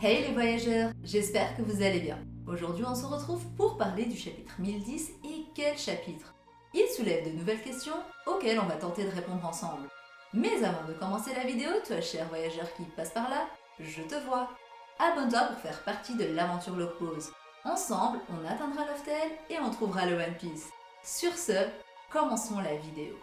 Hey les voyageurs, j'espère que vous allez bien. Aujourd'hui on se retrouve pour parler du chapitre 1010 et quel chapitre? Il soulève de nouvelles questions auxquelles on va tenter de répondre ensemble. Mais avant de commencer la vidéo, toi cher voyageur qui passe par là, je te vois. Abonne-toi pour faire partie de l'aventure Locpause. Ensemble, on atteindra Loftel et on trouvera le One Piece. Sur ce, commençons la vidéo.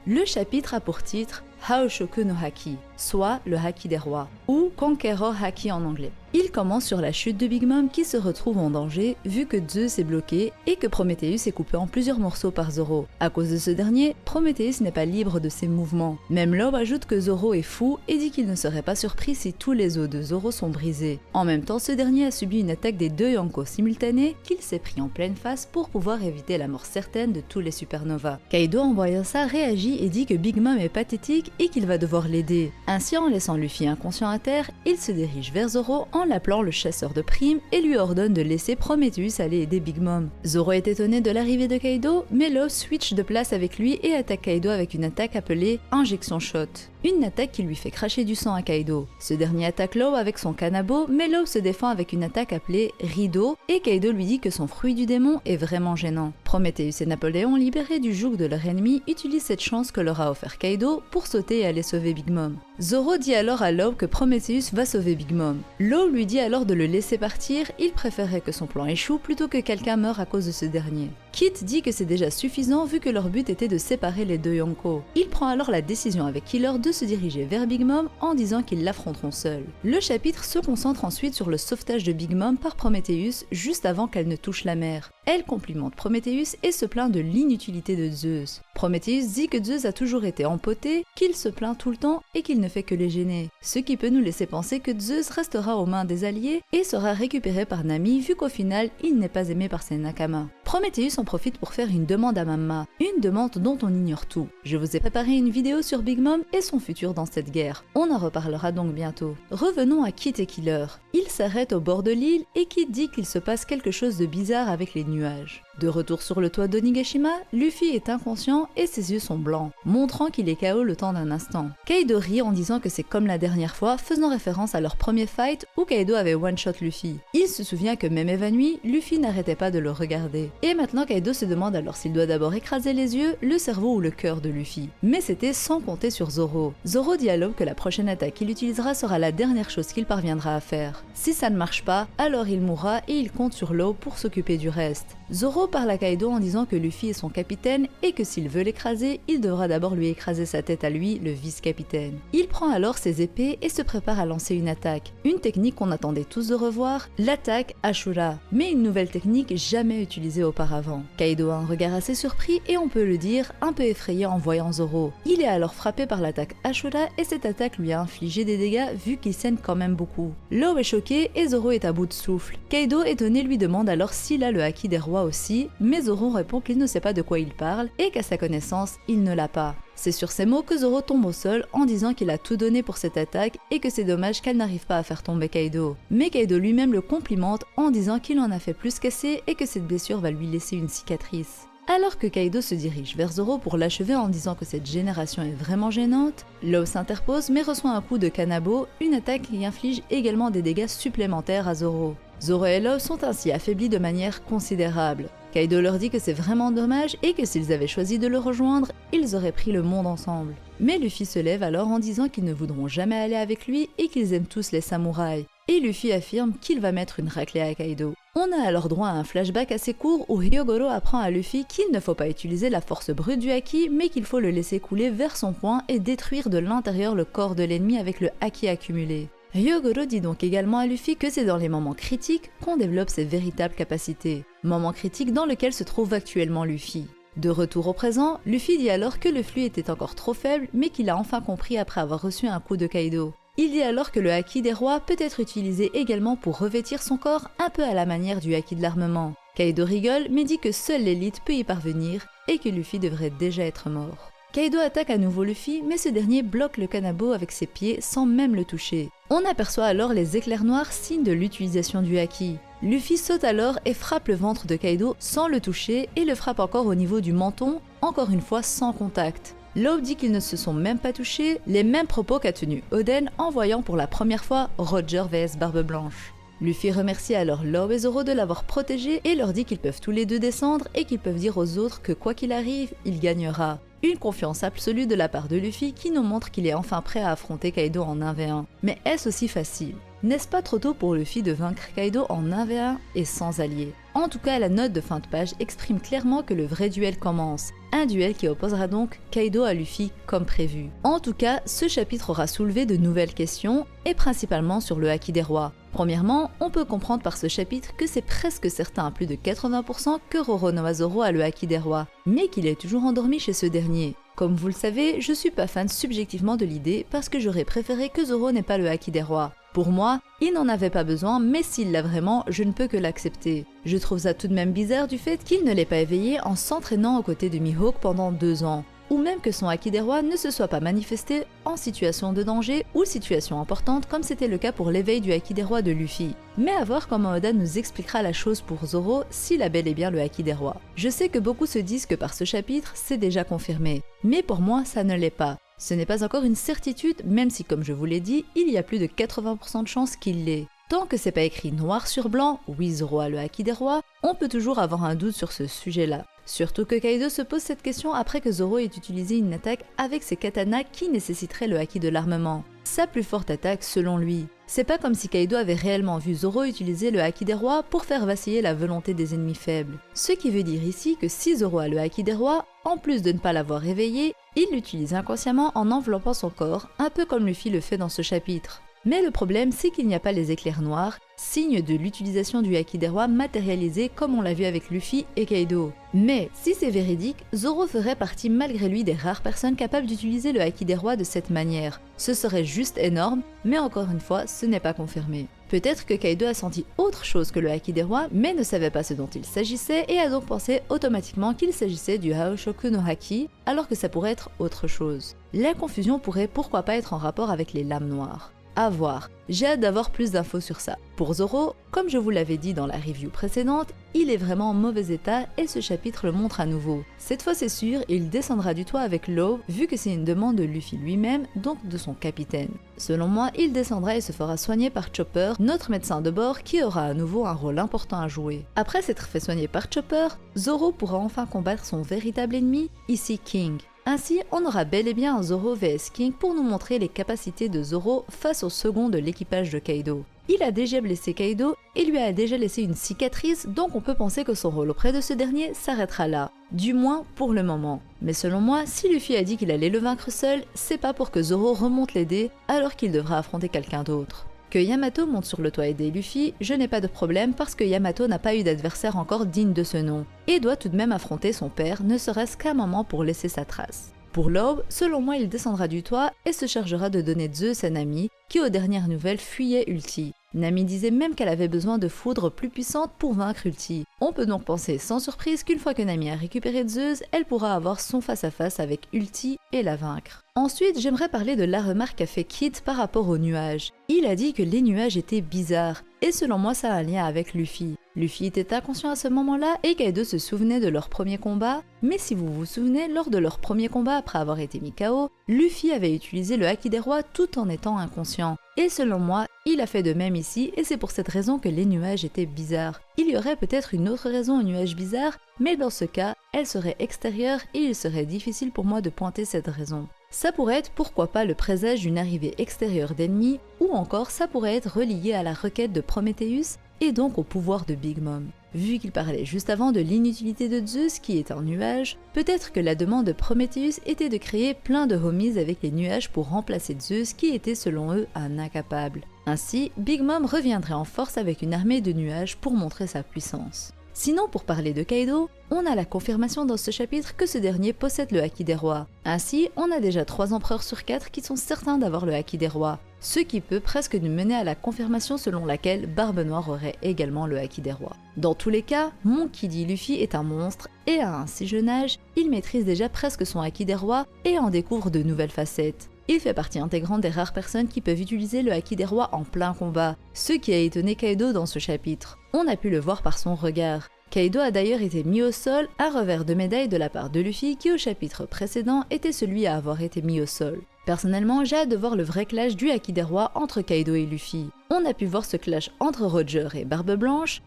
Le chapitre a pour titre Haoshoku no Haki, soit le Haki des rois, ou Conqueror Haki en anglais. Il commence sur la chute de Big Mom qui se retrouve en danger vu que Zeus est bloqué et que Prometheus est coupé en plusieurs morceaux par Zoro. À cause de ce dernier, Prometheus n'est pas libre de ses mouvements. Même Law ajoute que Zoro est fou et dit qu'il ne serait pas surpris si tous les os de Zoro sont brisés. En même temps, ce dernier a subi une attaque des deux Yonko simultanée qu'il s'est pris en pleine face pour pouvoir éviter la mort certaine de tous les supernovas. Kaido en voyant ça réagit et dit que Big Mom est pathétique et qu'il va devoir l'aider. Ainsi, en laissant Luffy inconscient à terre, il se dirige vers Zoro en l'appelant le chasseur de primes et lui ordonne de laisser Prometheus aller aider Big Mom. Zoro est étonné de l'arrivée de Kaido, mais Law switch de place avec lui et attaque Kaido avec une attaque appelée Injection Shot. Une attaque qui lui fait cracher du sang à Kaido. Ce dernier attaque Law avec son Kanabo, mais Law se défend avec une attaque appelée Rideau et Kaido lui dit que son fruit du démon est vraiment gênant. Prometheus et Napoléon, libérés du joug de leur ennemi, utilisent cette chance que leur a offert Kaido pour sauter et aller sauver Big Mom. Zoro dit alors à Law que Prometheus va sauver Big Mom. Law lui dit alors de le laisser partir, il préférait que son plan échoue plutôt que quelqu'un meure à cause de ce dernier. Kit dit que c'est déjà suffisant vu que leur but était de séparer les deux Yonko. Il prend alors la décision avec Killer de se diriger vers Big Mom en disant qu'ils l'affronteront seuls. Le chapitre se concentre ensuite sur le sauvetage de Big Mom par Prometheus juste avant qu'elle ne touche la mer. Elle complimente Prometheus et se plaint de l'inutilité de Zeus. Prometheus dit que Zeus a toujours été empoté, qu'il se plaint tout le temps et qu'il ne fait que les gêner. Ce qui peut nous laisser penser que Zeus restera aux mains des alliés et sera récupéré par Nami vu qu'au final il n'est pas aimé par ses Nakama. Prometheus en profite pour faire une demande à Mama, une demande dont on ignore tout. Je vous ai préparé une vidéo sur Big Mom et son futur dans cette guerre. On en reparlera donc bientôt. Revenons à Kit et Killer. Ils s'arrêtent au bord de l'île et Kit dit qu'il se passe quelque chose de bizarre avec les nuages. De retour sur le toit d'Onigashima, Luffy est inconscient et ses yeux sont blancs, montrant qu'il est KO le temps d'un instant. Kaido rit en disant que c'est comme la dernière fois, faisant référence à leur premier fight où Kaido avait one-shot Luffy. Il se souvient que même évanoui, Luffy n'arrêtait pas de le regarder. Et maintenant Kaido se demande alors s'il doit d'abord écraser les yeux, le cerveau ou le cœur de Luffy. Mais c'était sans compter sur Zoro. Zoro dit à Law que la prochaine attaque qu'il utilisera sera la dernière chose qu'il parviendra à faire. Si ça ne marche pas, alors il mourra et il compte sur Law pour s'occuper du reste. Zoro parle à Kaido en disant que Luffy est son capitaine et que s'il veut l'écraser, il devra d'abord lui écraser sa tête à lui, le vice-capitaine. Il prend alors ses épées et se prépare à lancer une attaque. Une technique qu'on attendait tous de revoir, l'attaque Ashura, mais une nouvelle technique jamais utilisée auparavant. Kaido a un regard assez surpris et on peut le dire, un peu effrayé en voyant Zoro. Il est alors frappé par l'attaque Ashura et cette attaque lui a infligé des dégâts vu qu'il saigne quand même beaucoup. Law est choqué et Zoro est à bout de souffle. Kaido étonné lui demande alors s'il a le haki des rois aussi, mais Zoro répond qu'il ne sait pas de quoi il parle et qu'à sa connaissance, il ne l'a pas. C'est sur ces mots que Zoro tombe au sol en disant qu'il a tout donné pour cette attaque et que c'est dommage qu'elle n'arrive pas à faire tomber Kaido. Mais Kaido lui-même le complimente en disant qu'il en a fait plus qu'assez et que cette blessure va lui laisser une cicatrice. Alors que Kaido se dirige vers Zoro pour l'achever en disant que cette génération est vraiment gênante, Law s'interpose mais reçoit un coup de Kanabo, une attaque qui inflige également des dégâts supplémentaires à Zoro. Zoro et Law sont ainsi affaiblis de manière considérable. Kaido leur dit que c'est vraiment dommage et que s'ils avaient choisi de le rejoindre, ils auraient pris le monde ensemble. Mais Luffy se lève alors en disant qu'ils ne voudront jamais aller avec lui et qu'ils aiment tous les samouraïs. Et Luffy affirme qu'il va mettre une raclée à Kaido. On a alors droit à un flashback assez court où Hyogoro apprend à Luffy qu'il ne faut pas utiliser la force brute du haki, mais qu'il faut le laisser couler vers son poing et détruire de l'intérieur le corps de l'ennemi avec le haki accumulé. Hyogoro dit donc également à Luffy que c'est dans les moments critiques qu'on développe ses véritables capacités. Moment critique dans lequel se trouve actuellement Luffy. De retour au présent, Luffy dit alors que le flux était encore trop faible mais qu'il a enfin compris après avoir reçu un coup de Kaido. Il dit alors que le haki des rois peut être utilisé également pour revêtir son corps un peu à la manière du haki de l'armement. Kaido rigole mais dit que seule l'élite peut y parvenir et que Luffy devrait déjà être mort. Kaido attaque à nouveau Luffy, mais ce dernier bloque le Kanabo avec ses pieds sans même le toucher. On aperçoit alors les éclairs noirs, signe de l'utilisation du haki. Luffy saute alors et frappe le ventre de Kaido sans le toucher et le frappe encore au niveau du menton, encore une fois sans contact. Law dit qu'ils ne se sont même pas touchés, les mêmes propos qu'a tenu Oden en voyant pour la première fois Roger vs Barbe Blanche. Luffy remercie alors Law et Zoro de l'avoir protégé et leur dit qu'ils peuvent tous les deux descendre et qu'ils peuvent dire aux autres que quoi qu'il arrive, il gagnera. Une confiance absolue de la part de Luffy qui nous montre qu'il est enfin prêt à affronter Kaido en 1v1. Mais est-ce aussi facile? N'est-ce pas trop tôt pour Luffy de vaincre Kaido en 1v1 et sans alliés? En tout cas, la note de fin de page exprime clairement que le vrai duel commence. Un duel qui opposera donc Kaido à Luffy comme prévu. En tout cas, ce chapitre aura soulevé de nouvelles questions, et principalement sur le Haki des rois. Premièrement, on peut comprendre par ce chapitre que c'est presque certain à plus de 80% que Roronoa Zoro a le Haki des rois, mais qu'il est toujours endormi chez ce dernier. Comme vous le savez, je suis pas fan subjectivement de l'idée parce que j'aurais préféré que Zoro n'ait pas le Haki des rois. Pour moi, il n'en avait pas besoin, mais s'il l'a vraiment, je ne peux que l'accepter. Je trouve ça tout de même bizarre du fait qu'il ne l'ait pas éveillé en s'entraînant aux côtés de Mihawk pendant 2 ans. Ou même que son Haki des rois ne se soit pas manifesté en situation de danger ou situation importante comme c'était le cas pour l'éveil du Haki des rois de Luffy. Mais à voir comment Oda nous expliquera la chose pour Zoro s'il a bel et bien le Haki des rois. Je sais que beaucoup se disent que par ce chapitre, c'est déjà confirmé, mais pour moi ça ne l'est pas. Ce n'est pas encore une certitude, même si comme je vous l'ai dit, il y a plus de 80% de chances qu'il l'ait. Tant que c'est pas écrit noir sur blanc, oui Zoro a le Haki des rois, on peut toujours avoir un doute sur ce sujet-là. Surtout que Kaido se pose cette question après que Zoro ait utilisé une attaque avec ses katanas qui nécessiterait le Haki de l'armement. Sa plus forte attaque selon lui. C'est pas comme si Kaido avait réellement vu Zoro utiliser le Haki des rois pour faire vaciller la volonté des ennemis faibles. Ce qui veut dire ici que si Zoro a le Haki des rois, en plus de ne pas l'avoir réveillé, il l'utilise inconsciemment en enveloppant son corps, un peu comme Luffy le fait dans ce chapitre. Mais le problème, c'est qu'il n'y a pas les éclairs noirs, signe de l'utilisation du Haki des rois matérialisé comme on l'a vu avec Luffy et Kaido. Mais si c'est véridique, Zoro ferait partie malgré lui des rares personnes capables d'utiliser le Haki des rois de cette manière. Ce serait juste énorme, mais encore une fois, ce n'est pas confirmé. Peut-être que Kaido a senti autre chose que le Haki des rois, mais ne savait pas ce dont il s'agissait et a donc pensé automatiquement qu'il s'agissait du Haoshoku no Haki, alors que ça pourrait être autre chose. La confusion pourrait pourquoi pas être en rapport avec les lames noires. À voir, j'ai hâte d'avoir plus d'infos sur ça. Pour Zoro, comme je vous l'avais dit dans la review précédente, il est vraiment en mauvais état et ce chapitre le montre à nouveau. Cette fois c'est sûr, il descendra du toit avec Law vu que c'est une demande de Luffy lui-même, donc de son capitaine. Selon moi, il descendra et se fera soigner par Chopper, notre médecin de bord qui aura à nouveau un rôle important à jouer. Après s'être fait soigner par Chopper, Zoro pourra enfin combattre son véritable ennemi, ici King. Ainsi, on aura bel et bien un Zoro vs King pour nous montrer les capacités de Zoro face au second de l'équipage de Kaido. Il a déjà blessé Kaido et lui a déjà laissé une cicatrice, donc on peut penser que son rôle auprès de ce dernier s'arrêtera là. Du moins pour le moment. Mais selon moi, si Luffy a dit qu'il allait le vaincre seul, c'est pas pour que Zoro remonte l'aider alors qu'il devra affronter quelqu'un d'autre. Que Yamato monte sur le toit aider Luffy, je n'ai pas de problème parce que Yamato n'a pas eu d'adversaire encore digne de ce nom, et doit tout de même affronter son père, ne serait-ce qu'un moment pour laisser sa trace. Pour l'aube, selon moi il descendra du toit et se chargera de donner Zeus à Nami, qui aux dernières nouvelles fuyait Ulti. Nami disait même qu'elle avait besoin de foudre plus puissante pour vaincre Ulti. On peut donc penser sans surprise qu'une fois que Nami a récupéré Zeus, elle pourra avoir son face-à-face avec Ulti et la vaincre. Ensuite, j'aimerais parler de la remarque qu'a fait Kid par rapport aux nuages. Il a dit que les nuages étaient bizarres, et selon moi ça a un lien avec Luffy. Luffy était inconscient à ce moment-là et Kaido se souvenait de leur premier combat, mais si vous vous souvenez, lors de leur premier combat après avoir été mis KO, Luffy avait utilisé le Haki des rois tout en étant inconscient. Et selon moi, il a fait de même ici et c'est pour cette raison que les nuages étaient bizarres. Il y aurait peut-être une autre raison aux nuages bizarres, mais dans ce cas, elle serait extérieure et il serait difficile pour moi de pointer cette raison. Ça pourrait être pourquoi pas le présage d'une arrivée extérieure d'ennemis, ou encore ça pourrait être relié à la requête de Prometheus et donc au pouvoir de Big Mom. Vu qu'il parlait juste avant de l'inutilité de Zeus qui est un nuage, peut-être que la demande de Prometheus était de créer plein de homies avec les nuages pour remplacer Zeus qui était selon eux un incapable. Ainsi, Big Mom reviendrait en force avec une armée de nuages pour montrer sa puissance. Sinon, pour parler de Kaido, on a la confirmation dans ce chapitre que ce dernier possède le Haki des rois. Ainsi, on a déjà 3 empereurs sur 4 qui sont certains d'avoir le Haki des rois, ce qui peut presque nous mener à la confirmation selon laquelle Barbe Noire aurait également le Haki des rois. Dans tous les cas, Monkey D. Luffy est un monstre, et à un si jeune âge, il maîtrise déjà presque son Haki des rois et en découvre de nouvelles facettes. Il fait partie intégrante des rares personnes qui peuvent utiliser le Haki des rois en plein combat, ce qui a étonné Kaido dans ce chapitre. On a pu le voir par son regard. Kaido a d'ailleurs été mis au sol, un revers de médaille de la part de Luffy qui au chapitre précédent était celui à avoir été mis au sol. Personnellement, j'ai hâte de voir le vrai clash du Haki des Rois entre Kaido et Luffy. On a pu voir ce clash entre Roger et Barbe Blanche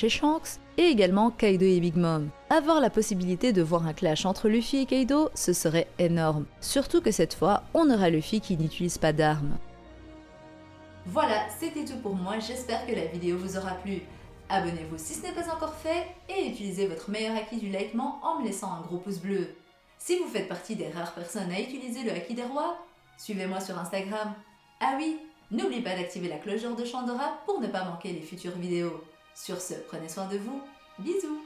et Shanks, et également Kaido et Big Mom. Avoir la possibilité de voir un clash entre Luffy et Kaido, ce serait énorme. Surtout que cette fois, on aura Luffy qui n'utilise pas d'armes. Voilà, c'était tout pour moi, j'espère que la vidéo vous aura plu. Abonnez-vous si ce n'est pas encore fait et utilisez votre meilleur haki du lightement en me laissant un gros pouce bleu. Si vous faites partie des rares personnes à utiliser le haki des rois, suivez-moi sur Instagram. Ah oui, n'oubliez pas d'activer la cloche d'or de Chandora pour ne pas manquer les futures vidéos. Sur ce, prenez soin de vous, bisous.